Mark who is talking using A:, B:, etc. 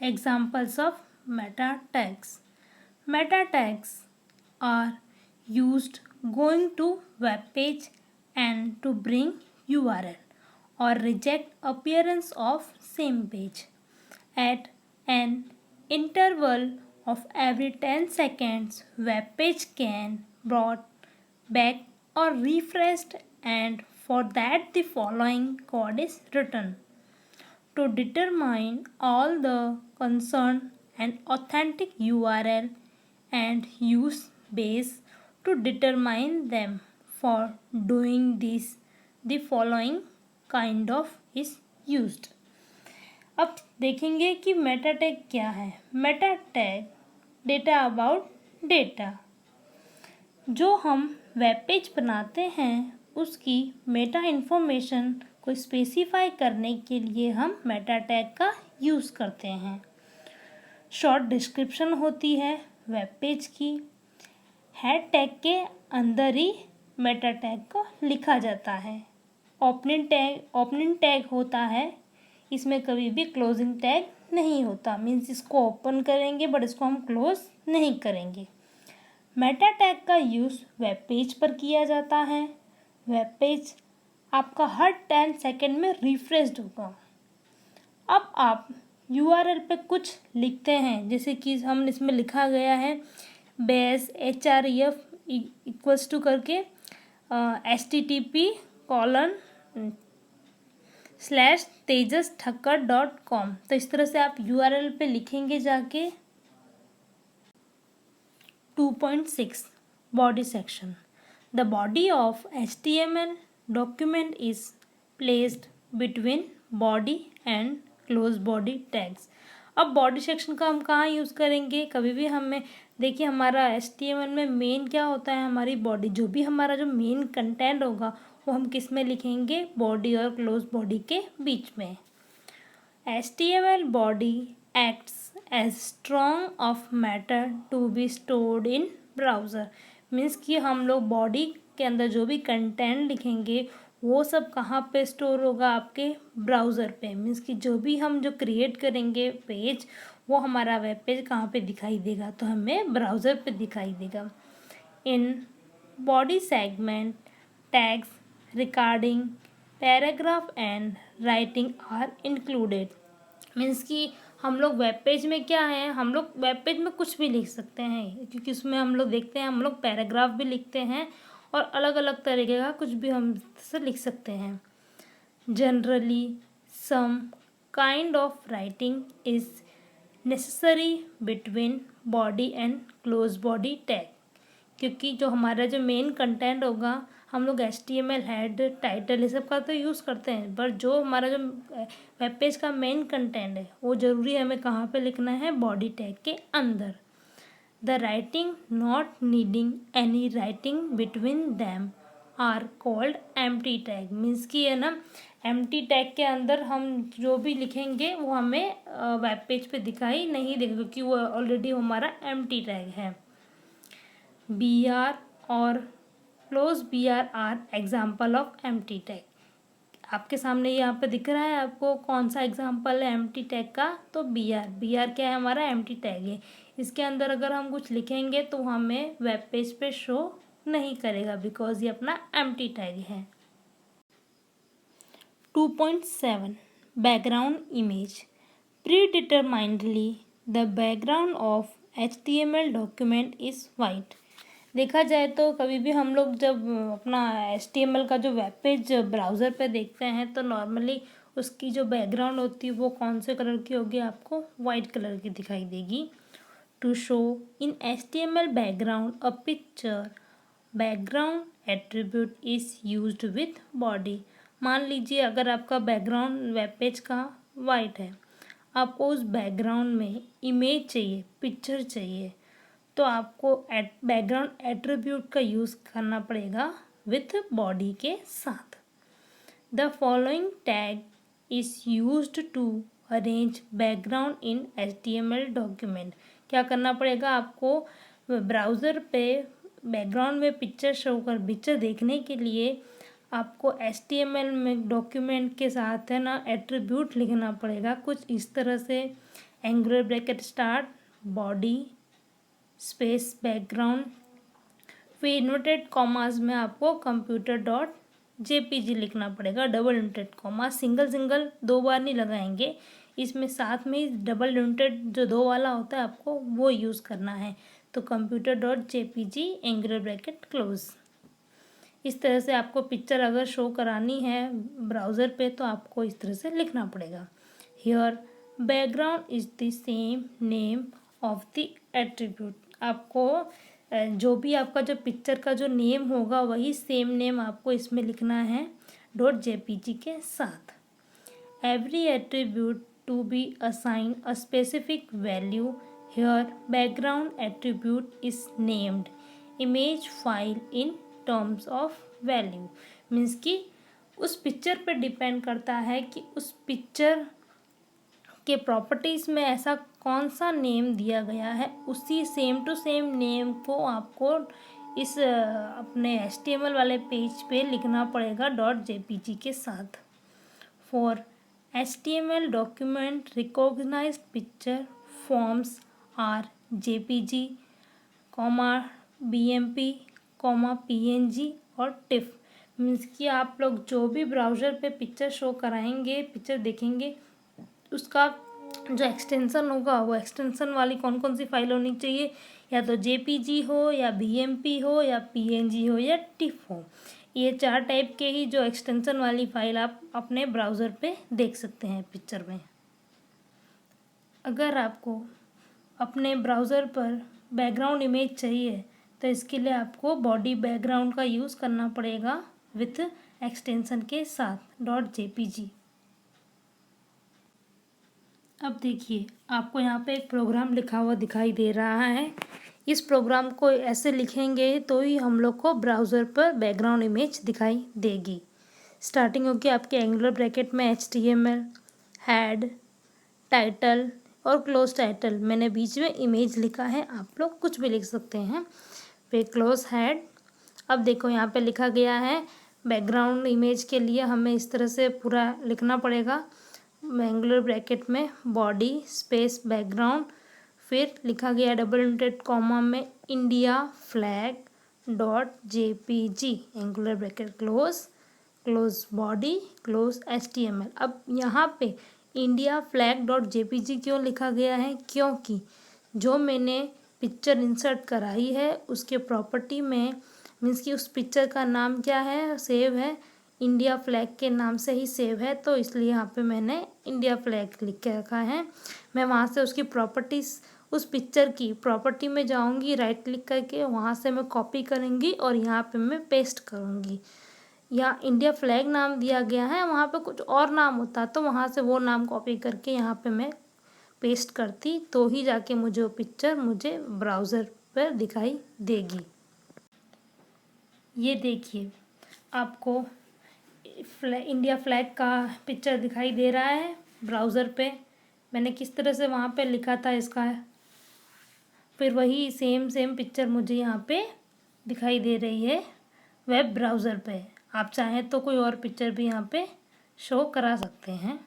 A: Examples of meta tags. Meta tags are used going to web page and to bring URL or reject appearance of same page. At an interval of every 10 seconds, web page can brought back or refreshed, and for that the following code is written. To determine all the concerned and authentic URL and use base to determine them. For doing this, the following kind of is used. अब देखेंगे कि Meta tag क्या है. Meta tag data about data. जो हम web page बनाते हैं उसकी मेटा इन्फॉर्मेशन को स्पेसिफाई करने के लिए हम मेटा टैग का यूज़ करते हैं. शॉर्ट डिस्क्रिप्शन होती है वेब पेज की. हेड टैग के अंदर ही मेटा टैग को लिखा जाता है. ओपनिंग टैग होता है. इसमें कभी भी क्लोजिंग टैग नहीं होता. मीन्स इसको ओपन करेंगे बट इसको हम क्लोज नहीं करेंगे. मेटा टैग का यूज़ वेब पेज पर किया जाता है. वेब पेज आपका हर 10 सेकेंड में रिफ्रेश्ड होगा. अब आप URL पे कुछ लिखते हैं, जैसे कि हम इसमें लिखा गया है बेस href इक्वल्स टू करके http://tejasthakkar.com. तो इस तरह से आप URL पे लिखेंगे जाके. 2.6 Body section. The body of HTML document is placed between body and close body tags. अब बॉडी सेक्शन का हम कहाँ यूज़ करेंगे. कभी भी हमें देखिए हमारा HTML में मेन क्या होता है, हमारी बॉडी. जो भी हमारा जो मेन कंटेंट होगा वो हम किस में लिखेंगे, बॉडी और क्लोज बॉडी के बीच में. HTML body acts as string of matter to be stored in browser. Means कि हम लोग बॉडी के अंदर जो भी कंटेंट लिखेंगे वो सब कहाँ पे स्टोर होगा, आपके ब्राउज़र पे. मीन्स कि जो भी हम जो क्रिएट करेंगे पेज वो हमारा वेब पेज कहाँ पे दिखाई देगा, तो हमें ब्राउज़र पे दिखाई देगा. In body segment tags recording paragraph and writing are included. Means कि हम लोग वेब पेज में क्या है, हम लोग वेब पेज में कुछ भी लिख सकते हैं, क्योंकि उसमें हम लोग देखते हैं हम लोग पैराग्राफ भी लिखते हैं और अलग अलग तरीके का कुछ भी हम से लिख सकते हैं. Generally some kind of writing is necessary between body and close body tag. क्योंकि जो हमारा जो मेन कंटेंट होगा हम लोग HTML हेड टाइटल ये सब का तो यूज़ करते हैं, पर जो हमारा जो वेब पेज का मेन कंटेंट है वो ज़रूरी है हमें कहाँ पे लिखना है, बॉडी टैग के अंदर. The writing not needing any writing between them are called empty tag. Means कि है ना, एम्प्टी टैग के अंदर हम जो भी लिखेंगे वो हमें वेब पेज पे दिखाई नहीं देगा, क्योंकि वो ऑलरेडी हमारा एम्प्टी टैग है. BR और close BR are example of empty tag. आपके सामने यहाँ पे दिख रहा है आपको कौन सा एग्जाम्पल है एम्प्टी टैग का, तो BR क्या है, हमारा एम्प्टी टैग है. इसके अंदर अगर हम कुछ लिखेंगे तो हमें वेब पेज पे शो नहीं करेगा, बिकॉज ये अपना एम्प्टी टैग है. 2.7 background image. Predeterminedly the background of HTML document is white. देखा जाए तो कभी भी हम लोग जब अपना HTML का जो वेब पेज ब्राउज़र पे देखते हैं तो नॉर्मली उसकी जो बैकग्राउंड होती है वो कौन से कलर की होगी, आपको वाइट कलर की दिखाई देगी. To show in HTML background a picture, background attribute is used with body. मान लीजिए अगर आपका बैकग्राउंड वेब पेज का वाइट है, आपको उस बैकग्राउंड में इमेज चाहिए, पिक्चर चाहिए, तो आपको बैकग्राउंड एट्रीब्यूट का यूज़ करना पड़ेगा विथ बॉडी के साथ. The following tag is used to arrange background in HTML document. क्या करना पड़ेगा आपको, ब्राउज़र पे बैकग्राउंड में पिक्चर शो कर पिक्चर देखने के लिए आपको HTML में डॉक्यूमेंट के साथ है ना एट्रीब्यूट लिखना पड़ेगा. कुछ इस तरह से angular bracket start, body space background, फिर इन्वर्टेड कॉमास में आपको कंप्यूटर डॉट जेपीजी लिखना पड़ेगा। डबल इन्वर्टेड कॉमा सिंगल 2 बार नहीं लगाएंगे, इसमें साथ में ही डबल इन्वर्टेड जो 2 वाला होता है आपको वो यूज़ करना है। तो computer dot JPG angular bracket close. इस तरह से आपको पिक्चर अगर शो करानी है ब्राउज़र पे तो आपको इस तरह से लिखना पड़ेगा। Here background is the same name of the attribute. आपको जो भी आपका जो पिक्चर का जो नेम होगा वही सेम नेम आपको इसमें लिखना है डॉट जेपीजी के साथ। Every attribute to be assign a specific value. Here background attribute is named image file in terms of value. Means कि उस पिक्चर पे डिपेंड करता है कि उस पिक्चर के प्रॉपर्टीज़ में ऐसा कौन सा नेम दिया गया है, उसी सेम टू सेम नेम को आपको इस अपने HTML वाले पेज पे लिखना पड़ेगा डॉट जेपीजी के साथ। For HTML document recognised picture forms are JPG, BMP, PNG और TIFF। मीन्स कि आप लोग जो भी ब्राउज़र पे पिक्चर शो कराएंगे, पिक्चर देखेंगे, उसका जो एक्सटेंसन होगा वो एक्सटेंसन वाली कौन कौन सी फाइल होनी चाहिए, या तो JPG हो या BMP हो या PNG हो या TIFF हो। ये 4 टाइप के ही जो एक्सटेंसन वाली फाइल आप अपने ब्राउज़र पे देख सकते हैं पिक्चर में। अगर आपको अपने ब्राउज़र पर बैकग्राउंड इमेज चाहिए तो इसके लिए आपको बॉडी बैकग्राउंड का यूज़ करना पड़ेगा विथ एक्सटेंसन के साथ डॉट जेपीजी। अब देखिए आपको यहाँ पे एक प्रोग्राम लिखा हुआ दिखाई दे रहा है। इस प्रोग्राम को ऐसे लिखेंगे तो ही हम लोग को ब्राउज़र पर बैकग्राउंड इमेज दिखाई देगी। स्टार्टिंग होगी आपके एंगुलर ब्रैकेट में HTML, हेड, टाइटल और क्लोज टाइटल। मैंने बीच में इमेज लिखा है, आप लोग कुछ भी लिख सकते हैं। फिर क्लोज हेड। अब देखो यहाँ पे लिखा गया है बैकग्राउंड इमेज के लिए हमें इस तरह से पूरा लिखना पड़ेगा। एंगुलर ब्रैकेट में बॉडी स्पेस बैकग्राउंड, फिर लिखा गया डबल इन्वर्टेड कॉमा में India flag dot JPG angular bracket close body close HTML। अब यहाँ पे इंडिया फ्लैग डॉट JPG क्यों लिखा गया है, क्योंकि जो मैंने पिक्चर इंसर्ट कराई है उसके प्रॉपर्टी में मीन्स कि उस पिक्चर का नाम क्या है, सेव है, इंडिया फ्लैग के नाम से ही सेव है, तो इसलिए यहाँ पे मैंने इंडिया फ्लैग लिख के रखा है। मैं वहाँ से उसकी प्रॉपर्टीज़, उस पिक्चर की प्रॉपर्टी में जाऊँगी, राइट क्लिक करके वहाँ से मैं कॉपी करूँगी और यहाँ पे मैं पेस्ट करूँगी। यहाँ इंडिया फ्लैग नाम दिया गया है, वहाँ पे कुछ और नाम होता तो वहाँ से वो नाम कॉपी करके यहाँ पे मैं पेस्ट करती तो ही जाके मुझे वो पिक्चर मुझे ब्राउज़र पर दिखाई देगी। ये देखिए आपको इंडिया फ्लैग का पिक्चर दिखाई दे रहा है ब्राउज़र पे। मैंने किस तरह से वहाँ पे लिखा था इसका, फिर वही सेम पिक्चर मुझे यहाँ पे दिखाई दे रही है वेब ब्राउज़र पे। आप चाहें तो कोई और पिक्चर भी यहाँ पे शो करा सकते हैं।